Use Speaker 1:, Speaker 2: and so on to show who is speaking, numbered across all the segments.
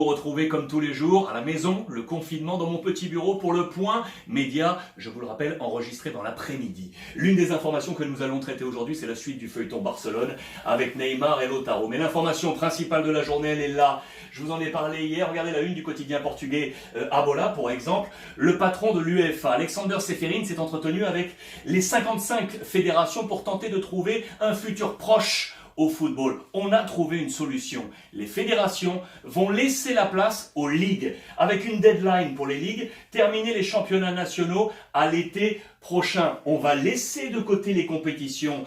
Speaker 1: Retrouver comme tous les jours à la maison, le confinement dans mon petit bureau pour le point média, je vous le rappelle, enregistré dans l'après-midi. L'une des informations que nous allons traiter aujourd'hui, c'est la suite du feuilleton Barcelone avec Neymar et Lautaro. Mais l'information principale de la journée, elle est là. Je vous en ai parlé hier, regardez la une du quotidien portugais Abola, pour exemple. Le patron de l'UEFA, Alexander Ceferin, s'est entretenu avec les 55 fédérations pour tenter de trouver un futur proche au football. On a trouvé une solution. Les fédérations vont laisser la place aux ligues, avec une deadline pour les ligues, terminer les championnats nationaux à l'été prochain. On va laisser de côté les compétitions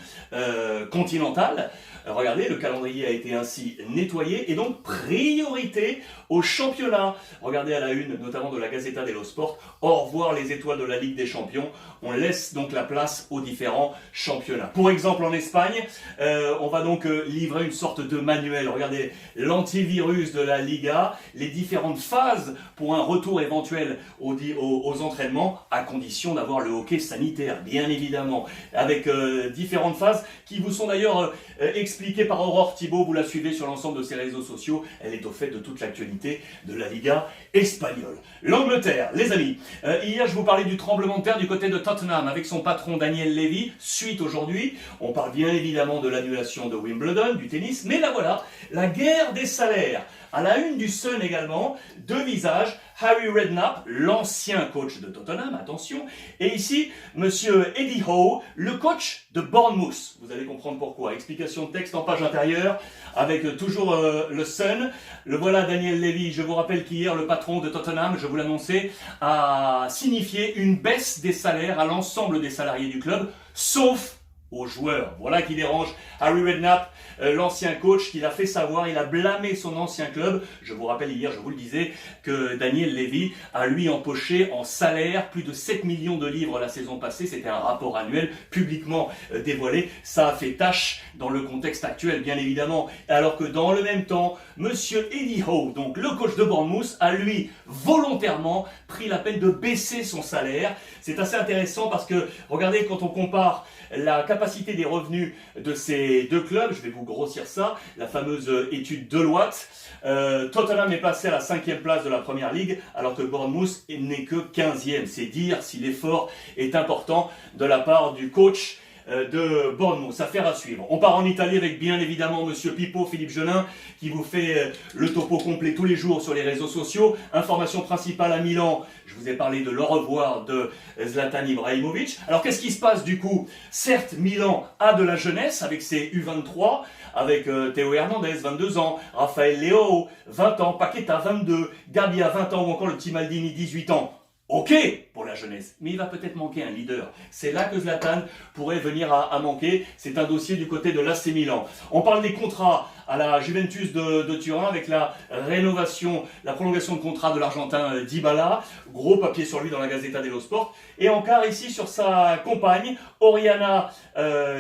Speaker 1: continentales. Regardez, le calendrier a été ainsi nettoyé et donc priorité au championnat. Regardez à la une, notamment de la Gazzetta dello Sport, au revoir les étoiles de la Ligue des Champions. On laisse donc la place aux différents championnats. Pour exemple, en Espagne, on va donc livrer une sorte de manuel. Regardez, l'antivirus de la Liga, les différentes phases pour un retour éventuel aux entraînements, à condition d'avoir le hockey sanitaire, bien évidemment, avec différentes phases qui vous sont d'ailleurs expliquée par Aurore Thibault, vous la suivez sur l'ensemble de ses réseaux sociaux, elle est au fait de toute l'actualité de la Liga espagnole. L'Angleterre, les amis, hier je vous parlais du tremblement de terre du côté de Tottenham avec son patron Daniel Levy, suite aujourd'hui, on parle bien évidemment de l'annulation de Wimbledon, du tennis, mais là voilà, la guerre des salaires. À la une du Sun également, deux visages, Harry Redknapp, l'ancien coach de Tottenham, attention, et ici, monsieur Eddie Howe, le coach de Bournemouth. Vous allez comprendre pourquoi. Explication de texte en page intérieure, avec toujours le Sun. Le voilà Daniel Levy, je vous rappelle qu'hier, le patron de Tottenham, je vous l'annonçais, a signifié une baisse des salaires à l'ensemble des salariés du club, sauf aux joueurs. Voilà qui dérange Harry Redknapp, l'ancien coach, qui l'a fait savoir, il a blâmé son ancien club. Je vous rappelle hier, je vous le disais, que Daniel Levy a lui empoché en salaire plus de 7 millions de livres la saison passée. C'était un rapport annuel publiquement dévoilé. Ça a fait tâche dans le contexte actuel, bien évidemment. Alors que dans le même temps, monsieur Eddie Howe, donc le coach de Bournemouth, a lui volontairement pris la peine de baisser son salaire. C'est assez intéressant parce que, regardez, quand on compare la capacité des revenus de ces deux clubs, je vais vous grossir ça, la fameuse étude Deloitte, Tottenham est passé à la 5e place de la Première Ligue, alors que Bournemouth n'est que 15e. C'est dire si l'effort est important de la part du coach de Bournemouth. Affaire à suivre. On part en Italie avec bien évidemment monsieur Pippo, Philippe Genin, qui vous fait le topo complet tous les jours sur les réseaux sociaux. Information principale à Milan, je vous ai parlé de l'au revoir de Zlatan Ibrahimovic. Alors qu'est-ce qui se passe du coup? Certes, Milan a de la jeunesse avec ses U23, avec Théo Hernandez, 22 ans, Raphaël Leao, 20 ans, Paqueta, 22, Gabbia, 20 ans, ou encore le petit Maldini, 18 ans. Ok pour la jeunesse, mais il va peut-être manquer un leader. C'est là que Zlatan pourrait venir à manquer. C'est un dossier du côté de l'AC Milan. On parle des contrats à la Juventus de Turin avec la rénovation, la prolongation de contrat de l'Argentin Dybala. Gros papier sur lui dans la Gazzetta dello Sport. Et encore ici sur sa compagne, Oriana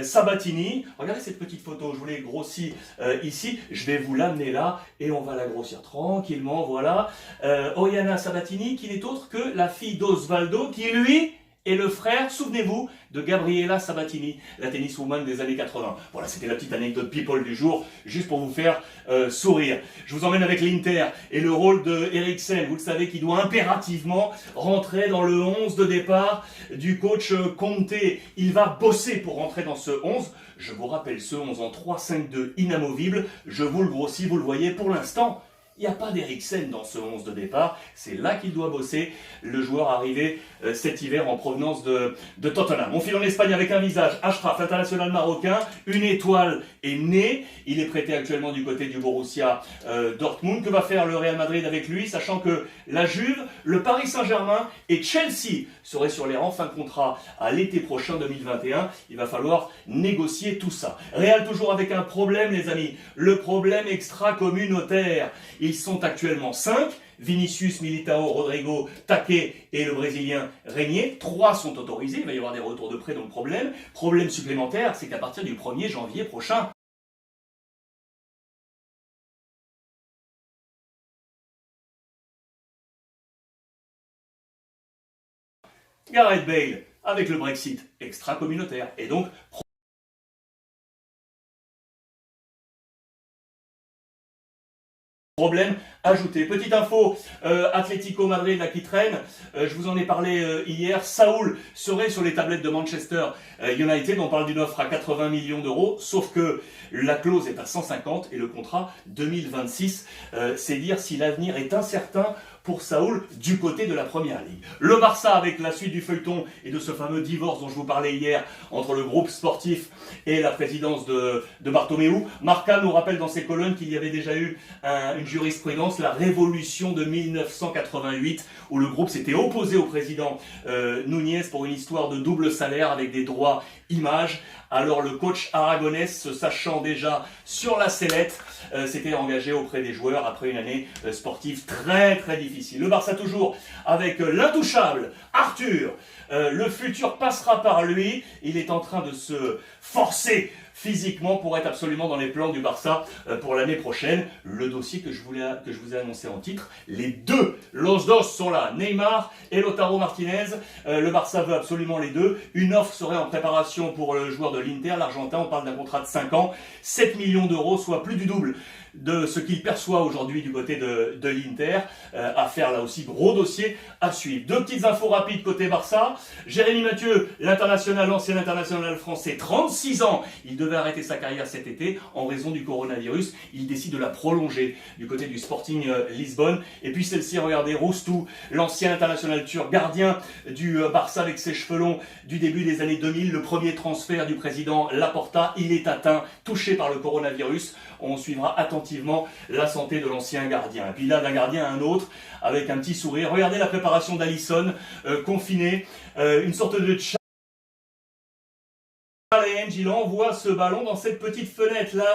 Speaker 1: Sabatini. Regardez cette petite photo, je vous l'ai grossie ici. Je vais vous l'amener là et on va la grossir tranquillement. Voilà. Oriana Sabatini qui n'est autre que la fille d'Osvaldo qui lui est le frère, souvenez-vous, de Gabriela Sabatini, la tenniswoman des années 80. Voilà, c'était la petite anecdote people du jour, juste pour vous faire sourire. Je vous emmène avec l'Inter et le rôle de Eriksen, vous le savez, qui doit impérativement rentrer dans le 11 de départ du coach Conte. Il va bosser pour rentrer dans ce 11. Je vous rappelle ce 11 en 3-5-2 inamovible. Je vous le grossis, vous le voyez pour l'instant. Il n'y a pas d'Eriksen dans ce 11 de départ, c'est là qu'il doit bosser, le joueur arrivé cet hiver en provenance de Tottenham. On file en Espagne avec un visage, Achraf, international marocain, une étoile est née, il est prêté actuellement du côté du Borussia Dortmund. Que va faire le Real Madrid avec lui, sachant que la Juve, le Paris Saint-Germain et Chelsea seraient sur les rangs, fin de contrat à l'été prochain 2021, il va falloir négocier tout ça. Real toujours avec un problème les amis, le problème extra-communautaire. Ils sont actuellement 5, Vinicius, Militao, Rodrigo, Taquet et le Brésilien Régnier. 3 sont autorisés, il va y avoir des retours de prêt, donc problème supplémentaire, c'est qu'à partir du 1er janvier prochain, Gareth Bale avec le Brexit extra-communautaire, et donc Problème ajouté. Petite info, Atlético Madrid là qui traîne, je vous en ai parlé hier, Saúl serait sur les tablettes de Manchester United, on parle d'une offre à 80 millions d'euros, sauf que la clause est à 150 et le contrat 2026, c'est dire si l'avenir est incertain pour Saúl du côté de la Première Ligue. Le Barça avec la suite du feuilleton et de ce fameux divorce dont je vous parlais hier entre le groupe sportif et la présidence de Bartomeu. Marca nous rappelle dans ses colonnes qu'il y avait déjà eu une jurisprudence, la révolution de 1988, où le groupe s'était opposé au président Núñez pour une histoire de double salaire avec des droits images. Alors le coach aragonais, se sachant déjà sur la sellette, s'était engagé auprès des joueurs après une année sportive très très difficile. Le Barça toujours avec l'intouchable Arthur. Le futur passera par lui. Il est en train de se forcer physiquement pour être absolument dans les plans du Barça pour l'année prochaine. Le dossier que je vous ai annoncé en titre, les deux Los Dos sont là, Neymar et Lautaro Martinez. Le Barça veut absolument les deux. Une offre serait en préparation pour le joueur de l'Inter, l'Argentin. On parle d'un contrat de 5 ans, 7 millions d'euros, soit plus du double de ce qu'il perçoit aujourd'hui du côté de l'Inter. Affaire là aussi, gros dossier à suivre. Deux petites infos rapides côté Barça. Jérémy Mathieu, l'international, l'ancien international français, 36 ans. Il devait arrêter sa carrière cet été en raison du coronavirus. Il décide de la prolonger du côté du Sporting Lisbonne. Et puis celle-ci, regardez, Roustou, l'ancien international turc, gardien du Barça avec ses cheveux longs du début des années 2000. Le premier transfert du président Laporta. Il est atteint, touché par le coronavirus. On suivra attentivement la santé de l'ancien gardien. Et puis là, d'un gardien à un autre, avec un petit sourire. Regardez la préparation d'Alisson, confiné, une sorte de challenge. Il envoie ce ballon dans cette petite fenêtre là.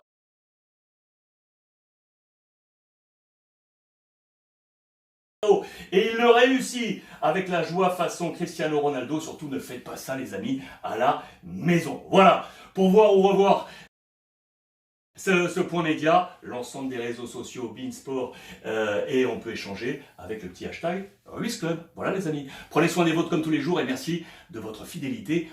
Speaker 1: Et il le réussit avec la joie façon Cristiano Ronaldo. Surtout ne faites pas ça les amis à la maison. Voilà, pour voir ou revoir ce point média, l'ensemble des réseaux sociaux, Beansport, et on peut échanger avec le petit hashtag RuizClub. Voilà les amis, prenez soin des vôtres comme tous les jours et merci de votre fidélité.